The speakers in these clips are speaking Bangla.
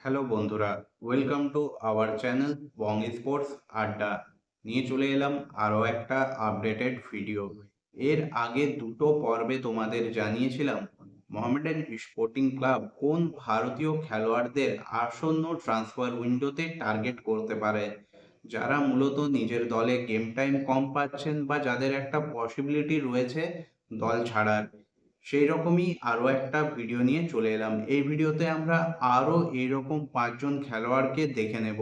হ্যালো বন্ধুরা, welcome to our channel Bong sports আড্ডা। নিয়ে চলে এলাম আরও একটা আপডেটেড ভিডিও। এর আগে দুটো পর্বে তোমাদের জানিয়েছিলাম মোহামেডান স্পোর্টিং ক্লাব কোন ভারতীয় খেলোয়াড়দের আসন্ন ট্রান্সফার উইন্ডোতে টার্গেট করতে পারে, যারা মূলত নিজের দলে গেম টাইম কম পাচ্ছেন বা যাদের একটা পসিবিলিটি রয়েছে দল ছাড়ার। সেই রকমই আরও একটা ভিডিও নিয়ে চলে এলাম। এই ভিডিওতে আমরা আরও এইরকম 5জন খেলোয়াড়কে দেখে নেব,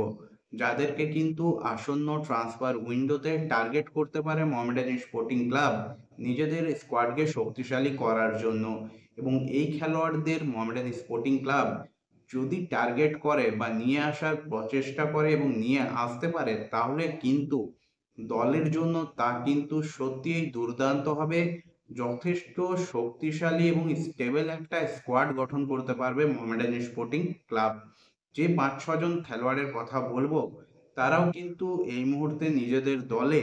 যাদেরকে কিন্তু আসন্ন ট্রান্সফার উইন্ডোতে টার্গেট করতে পারে মোহামেডান স্পোর্টিং ক্লাব নিজেদের স্কোয়াডকে শক্তিশালী করার জন্য। এবং এই খেলোয়াড়দের মোহামেডান স্পোর্টিং ক্লাব যদি টার্গেট করে বা নিয়ে আসার প্রচেষ্টা করে এবং নিয়ে আসতে পারে, তাহলে কিন্তু দলের জন্য তা কিন্তু সত্যিই দুর্দান্ত হবে। যথেষ্ট শক্তিশালী এবং স্টেবল একটা স্কোয়াড গঠন করতে পারবে মোহামেডান স্পোর্টিং ক্লাব। যে 5-6 জন খেলোয়াড়ের কথা বলবো, তারাও কিন্তু এই মুহূর্তে নিজেদের দলে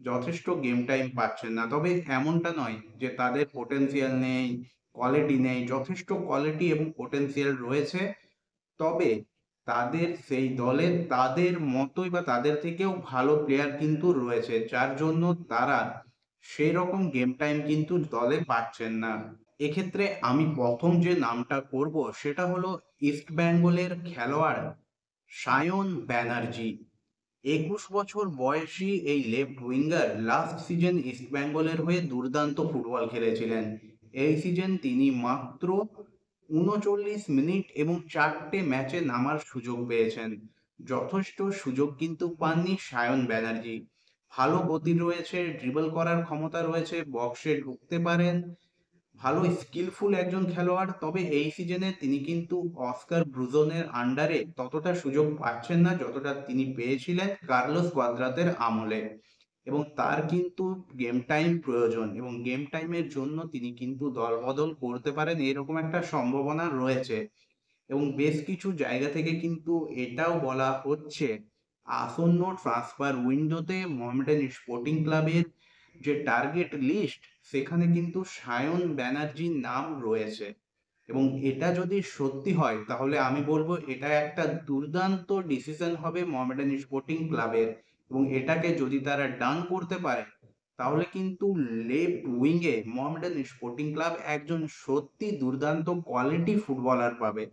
যথেষ্ট গেম টাইম পাচ্ছেন না। তবে এমনটা নয় যে তাদের পোটেনশিয়াল নেই, কোয়ালিটি নেই, যথেষ্ট কোয়ালিটি এবং পোটেনশিয়াল রয়েছে। তবে তাদের সেই দলে তাদের মতোই বা তাদের থেকেও ভালো প্লেয়ার কিন্তু রয়েছে, যার জন্য তারা সেই রকম গেম টাইম কিন্তু দলে পাচ্ছেন না। এক্ষেত্রে আমি প্রথম যে নামটা করব সেটা হলো ইস্ট বেঙ্গলের খেলোয়াড় সায়ন ব্যানার্জি। 21 বছর বয়সী এই left winger last season east বেঙ্গলের হয়ে দুর্দান্ত ফুটবল খেলেছিলেন। এই সিজন তিনি মাত্র 39 মিনিট এবং 4টে ম্যাচে নামার সুযোগ পেয়েছেন। যথেষ্ট সুযোগ কিন্তু পাননি সায়ন ব্যানার্জি। ভালো গতি রয়েছে, ড্রিবল করার ক্ষমতা রয়েছে, বক্সে ঢুকতে পারেন, ভালো স্কিলফুল একজন খেলোয়াড়। তবে এই সিজনে তিনি কিন্তু অস্কার ব্রুজনের আন্ডারে ততটা সুযোগ পাচ্ছেন না যতটা তিনি পেয়েছিলেন কার্লোস কোয়াদ্রাতের আমলে। এবং তার কিন্তু গেম টাইম প্রয়োজন এবং গেম টাইমের জন্য তিনি কিন্তু দল বদল করতে পারেন, এরকম একটা সম্ভাবনা রয়েছে। এবং বেশ কিছু জায়গা থেকে কিন্তু এটাও বলা হচ্ছে আসন্ন ট্রান্সফার উইন্ডোতে মোহামেডান স্পোর্টিং ক্লাবের যে টার্গেট লিস্ট, সেখানে কিন্তু সায়ন ব্যানার্জির নাম রয়েছে। এবং এটা যদি সত্যি হয় তাহলে আমি বলবো এটা একটা দুর্দান্ত ডিসিশন হবে মোহামেডান স্পোর্টিং ক্লাবের। এবং এটাকে যদি তারা ডান করতে পারে, তাহলে কিন্তু লেফট উইংয়ে মোহামেডান স্পোর্টিং ক্লাব একজন সত্যি দুর্দান্ত কোয়ালিটি ফুটবলার পাবে।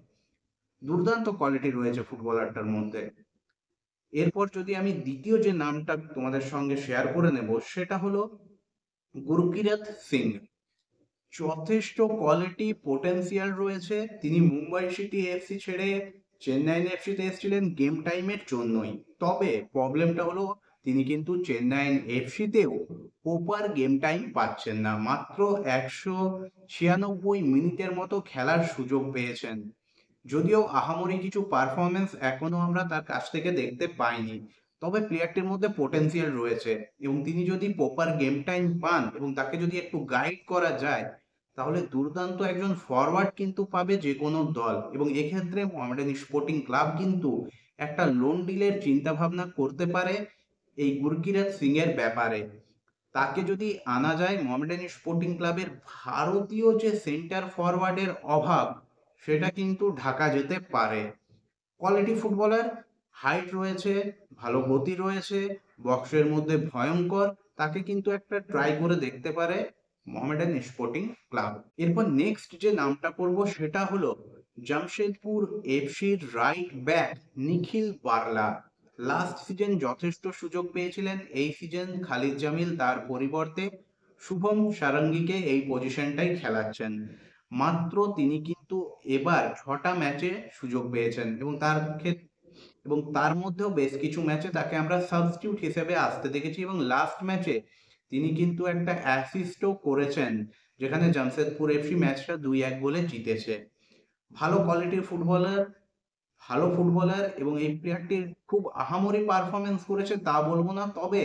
দুর্দান্ত কোয়ালিটি রয়েছে ফুটবলারটার মধ্যে। এরপর যদি আমি দ্বিতীয় যে নামটা তোমাদের সঙ্গে শেয়ার করে নেব, সেটা হলো গুরকিরত সিং। যথেষ্ট কোয়ালিটি পোটেনশিয়াল রয়েছে। তিনি মুম্বাই সিটি এফসি ছেড়ে চেন্নাই এফসিতে এসেছিলেন গেম টাইমের জন্যই। তবে প্রবলেমটা হলো তিনি কিন্তু চেন্নাই এফসিতেও প্রপার গেম টাইম পাচ্ছেন না। মাত্র 196 মিনিটের মতো খেলার সুযোগ পেয়েছেন। যদিও আহামরি কিছু পারফরমেন্স এখনো আমরা তার কাছ থেকে দেখতে পাইনি, তবে প্লেয়ারটির মধ্যে পোটেনশিয়াল রয়েছে। এবং তিনি যদি প্রপার গেম টাইম পান এবং তাকে যদি একটু গাইড করা যায়, তাহলে দুর্দান্ত একজন ফরওয়ার্ড কিন্তু পাবে যে কোনো দল। এবং এক্ষেত্রে মোহামেডান স্পোর্টিং ক্লাব কিন্তু একটা লোন ডিলের চিন্তা ভাবনা করতে পারে এই গুরকিরত সিং এর ব্যাপারে। তাকে যদি আনা যায়, মোহামেডান স্পোর্টিং ক্লাবের ভারতীয় যে সেন্টার ফরওয়ার্ডের অভাব, সেটা কিন্তু ঢাকা যেতে পারে। কোয়ালিটি ফুটবলার, হাইট রয়েছে, ভালো গতি রয়েছে, বক্সের মধ্যে ভয়ঙ্কর। তাকে কিন্তু একটা ট্রাই করে দেখতে পারে মোহামেডান স্পোর্টিং ক্লাব। এরপর নেক্সট যে নামটা করব সেটা হলো জামশেদপুর এফসির রাইট ব্যাক নিখিল বার্লা। লাস্ট সিজন যথেষ্ট সুযোগ পেয়েছিলেন, এই সিজন খালিদ জামিল তার পরিবর্তে শুভম সারঙ্গীকে এই পজিশনটাই খেলাচ্ছেন। মাত্র তিনি কিন্তু এবার 6টা ম্যাচে সুযোগ পেয়েছেন এবং তার মধ্যেও বেশ কিছু ম্যাচে তাকে আমরা সাবস্টিটিউট হিসেবে আসতে দেখেছি। এবং লাস্ট ম্যাচে তিনি কিন্তু একটা অ্যাসিস্টও করেছেন, যেখানে জামশেদপুর এফসি ম্যাচটা 2-1 গোলে জিতেছে। ভালো কোয়ালিটির ফুটবলার, ভালো ফুটবলার। এবং এই প্লেয়ারটির খুব আহামরি পারফরমেন্স করেছে তা বলবো না, তবে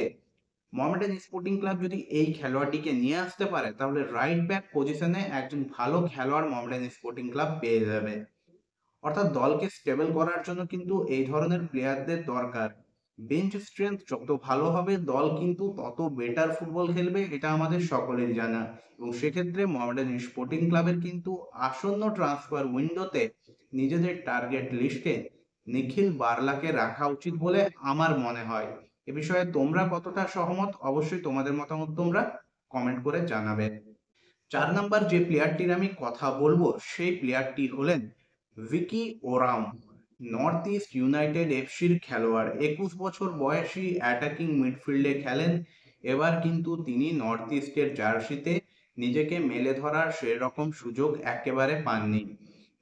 মোহামেডান স্পোর্টিং ক্লাব যদি এই খেলোয়াড়টিকে নিয়ে আসতে পারে, তাহলে রাইট ব্যাক পজিশনে একজন ভালো খেলোয়াড় মোহামেডান স্পোর্টিং ক্লাব পেয়ে যাবে। অর্থাৎ দলকে স্টেবল করার জন্য কিন্তু এই ধরনের প্লেয়ারদের দরকার। বেঞ্চ স্ট্রেংথ যত ভালো হবে, দল কিন্তু তত বেটার ফুটবল খেলবে, এটা আমাদের সকলেরই জানা। এবং সেক্ষেত্রে মোহামেডান স্পোর্টিং ক্লাবের কিন্তু আসন্ন ট্রান্সফার উইন্ডোতে নিজেদের টার্গেট লিস্টে নিখিল বার্লাকে রাখা উচিত বলে আমার মনে হয়। এ বিষয়ে তোমরা কতটা সহমত অবশ্যই তোমাদের মতামত তোমরা কমেন্ট করে জানাবে। 4 নাম্বার যে প্লেয়ারটির আমি কথা বলবো সেই প্লেয়ারটি হলেন ভিকি ওরাম, নর্থ ইস্ট ইউনাইটেড এফসির খেলোয়াড়। 21 বছর বয়সী অ্যাটাকিং মিডফিল্ডে খেলেন। এবার কিন্তু তিনি নর্থ ইস্টের জার্সিতে নিজেকে মেলে ধরার সেরকম সুযোগ একেবারে পাননি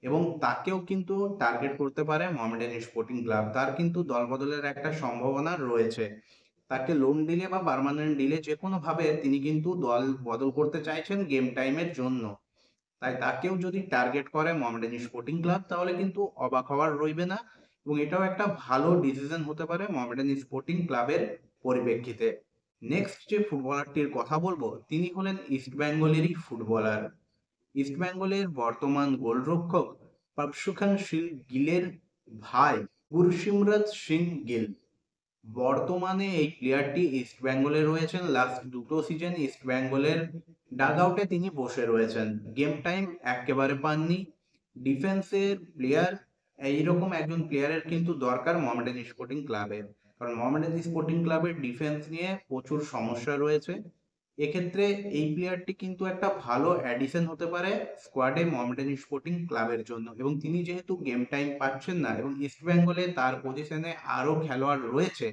এবং তাকেও কিন্তু টার্গেট করতে পারে মোহামেডান স্পোর্টিং ক্লাব। তার কিন্তু দলবদলের একটা সম্ভাবনা রয়েছে। তাকে লোন ডিলে বা পার্মানেন্ট ডিলে যে কোনো ভাবে তিনি কিন্তু দল বদল করতে চাইছেন গেম টাইমের জন্য। তাই তাকেও যদি টার্গেট করে মোহামেডান স্পোর্টিং ক্লাব তাহলে কিন্তু অবাক হওয়ার রইবে না এবং এটাও একটা ভালো ডিসিশন হতে পারে মোহামেডান স্পোর্টিং ক্লাবের পরিপ্রেক্ষিতে। নেক্সট যে ফুটবলারটির কথা বলবো তিনি হলেন ইস্ট বেঙ্গলেরই ফুটবলার। ইস্ট বেঙ্গলের বর্তমান গোলরক্ষক পাবসুখান সিং গিলের ভাই গুরসিমরত সিং গিল। বর্তমানে এই প্লেয়ারটি ইস্ট বেঙ্গলে রয়েছেন। লাস্ট দুটো সিজন ইস্ট বেঙ্গলের ডাগ আউটে তিনি বসে রয়েছেন, গেম টাইম একেবারে পাননি। ডিফেন্সের প্লেয়ার, এইরকম একজন প্লেয়ারের কিন্তু দরকার মোহামেডান স্পোর্টিং ক্লাবের, কারণ মোহামেডান স্পোর্টিং ক্লাবের ডিফেন্স নিয়ে প্রচুর সমস্যা রয়েছে। এক্ষেত্রে এই প্লেয়ারটি কিন্তু একটা ভালো অ্যাডিশন হতে পারে স্কোয়াডে মোহামেডান স্পোর্টিং ক্লাবের জন্য এবং তিনি যেহেতু গেম টাইম পাচ্ছেন না এবং ইস্ট বেঙ্গলে তার পজিশনে আরো খেলোয়াড় রয়েছে,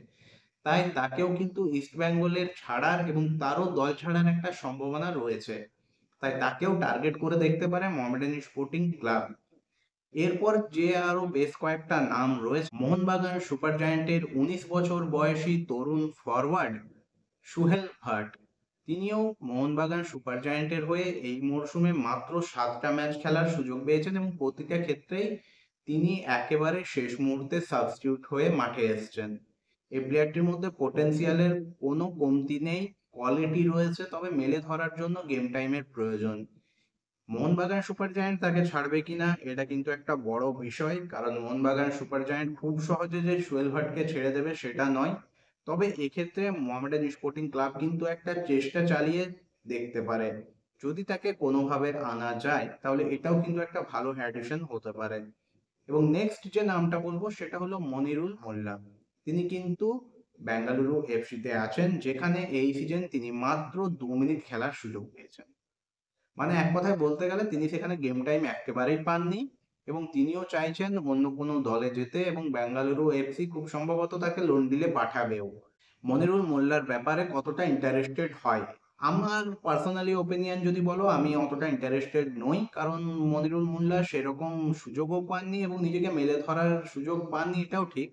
তাই তাকেও কিন্তু ইস্ট বেঙ্গলের ছাড়ার এবং তারও দল ছাড়ার একটা সম্ভাবনা রয়েছে। তাই তাকেও টার্গেট করে দেখতে পারে মোহামেডান স্পোর্টিং ক্লাব। এরপর যে আরো বেশ কয়েকটা নাম রয়েছে, মোহনবাগান সুপার জায়ান্টের 19 বছর বয়সী তরুণ ফরওয়ার্ড সুহেল ভাট। তিনিও মোহনবাগান সুপার জায়ান্টের হয়ে এই মরশুমে মাত্র 7টা ম্যাচ খেলার সুযোগ পেয়েছেন এবং প্রতিটা ক্ষেত্রেই তিনি একেবারে শেষ মুহূর্তে সাবস্টিটিউট হয়ে মাঠে এসেছেন। এই প্লেয়ারটির মধ্যে পোটেনশিয়ালের কোনো কমতি নেই, কোয়ালিটি রয়েছে, তবে মেলে ধরার জন্য গেম টাইমের প্রয়োজন। মোহনবাগান সুপার জায়ান্ট তাকে ছাড়বে কিনা এটা কিন্তু একটা বড় বিষয়, কারণ মোহনবাগান সুপার জায়ান্ট খুব সহজে যে সুহেল ভাটকে ছেড়ে দেবে সেটা নয়। তবে এক্ষেত্রে মোহামেডান স্পোর্টিং ক্লাব কিন্তু একটা চেষ্টা চালিয়ে দেখতে পারে। যদি তাকে কোনোভাবে আনা যায় তাহলে এটাও কিন্তু একটা ভালো অ্যাডিশন হতে পারে। এবং নেক্সট যে নামটা বলবো সেটা হলো মনিরুল মোল্লা। তিনি কিন্তু বেঙ্গালুরু এফসিতে আছেন, যেখানে এই সিজন তিনি মাত্র 2 মিনিট খেলার সুযোগ পেয়েছেন। মানে এক কথায় বলতে গেলে তিনি সেখানে গেম টাইম একেবারেই পাননি এবং তিনিও চাইছেন অন্য কোনো দলে যেতে এবং বেঙ্গালুরু এফসি খুব সম্ভবত তাকে লোন ডিলে পাঠাবেও। মনিরুল মোল্লার ব্যাপারে কতটা ইন্টারেস্টেড হয়, আমার পার্সোনালি ওপিনিয়ন যদি বলো আমি অতটা ইন্টারেস্টেড নই, কারণ মনিরুল মোল্লা সেরকম সুযোগও পাননি এবং নিজেকে মেলে ধরার সুযোগ পাননি, এটাও ঠিক।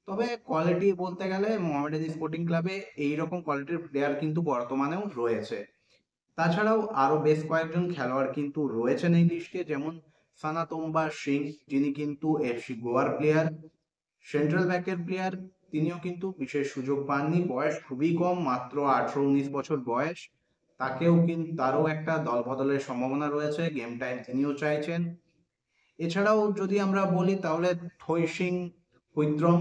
তবে কোয়ালিটি বলতে গেলে মোহামেডান স্পোর্টিং ক্লাবে এইরকম কোয়ালিটির প্লেয়ার কিন্তু বর্তমানেও রয়েছে। তাছাড়াও আরো বেশ কয়েকজন খেলোয়াড় কিন্তু রয়েছেন এই লিস্টে, যেমন সানাতোম্বা সিং, যিনি কিন্তু এফসি গোয়ার প্লেয়ার, সেন্ট্রাল ব্যাকের প্লেয়ার। তিনিও কিন্তু বিশেষ সুযোগ পাননি, বয়স খুবই কম, মাত্র 18-19 বছর বয়স। তাকেও কিন্তু তারও একটা দল বদলের সম্ভাবনা রয়েছে, গেম টাইম তিনিও চাইছেন। এছাড়াও যদি আমরা বলি তাহলে থৈ সিং হুইদ্রম,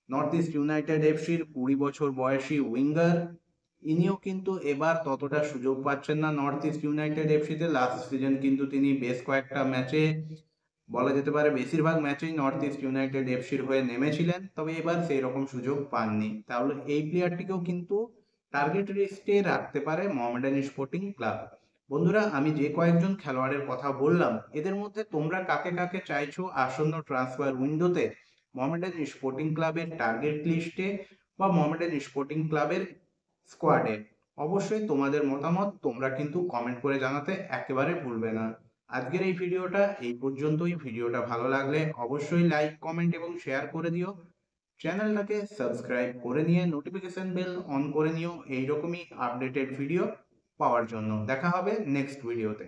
নর্থ ইস্ট ইউনাইটেড এফসির 20 বছর বয়সী উইঙ্গার। ইনিও কিন্তু এবার ততটা সুযোগ পাচ্ছেন না নর্থ ইস্ট ইউনাইটেড এফসিতে। লাস্ট সিজন কিন্তু তিনি বেশ কয়েকটা ম্যাচে, বলা যেতে পারে বেশিরভাগ ম্যাচেই নর্থ ইস্ট ইউনাইটেড এফসির হয়ে নেমেছিলেন, তবে এবার সেই রকম সুযোগ পাননি। তাহলে এই প্লেয়ারটিকেও কিন্তু টার্গেট লিস্টে রাখতে পারে মোহামেডান স্পোর্টিং ক্লাব। বন্ধুরা, আমি যে কয়েকজন খেলোয়াড়ের কথা বললাম এদের মধ্যে তোমরা কাকে কাকে চাইছো আসন্ন ট্রান্সফার উইন্ডোতে মোহামেডান স্পোর্টিং ক্লাবের টার্গেট লিস্টে বা মোহামেডান স্পোর্টিং ক্লাবের স্কোয়াডে? অবশ্যই তোমাদের মতামত তোমরা কিন্তু কমেন্ট করে জানাতে একেবারে ভুলবে না। আজকের এই ভিডিওটা এই পর্যন্তই। ভিডিওটা ভালো লাগলে অবশ্যই লাইক, কমেন্ট এবং শেয়ার করে দিও। চ্যানেলটাকে সাবস্ক্রাইব করে নিয়ে নোটিফিকেশন বেল অন করে নিও এইরকমই আপডেটেড ভিডিও পাওয়ার জন্য। দেখা হবে নেক্সট ভিডিওতে।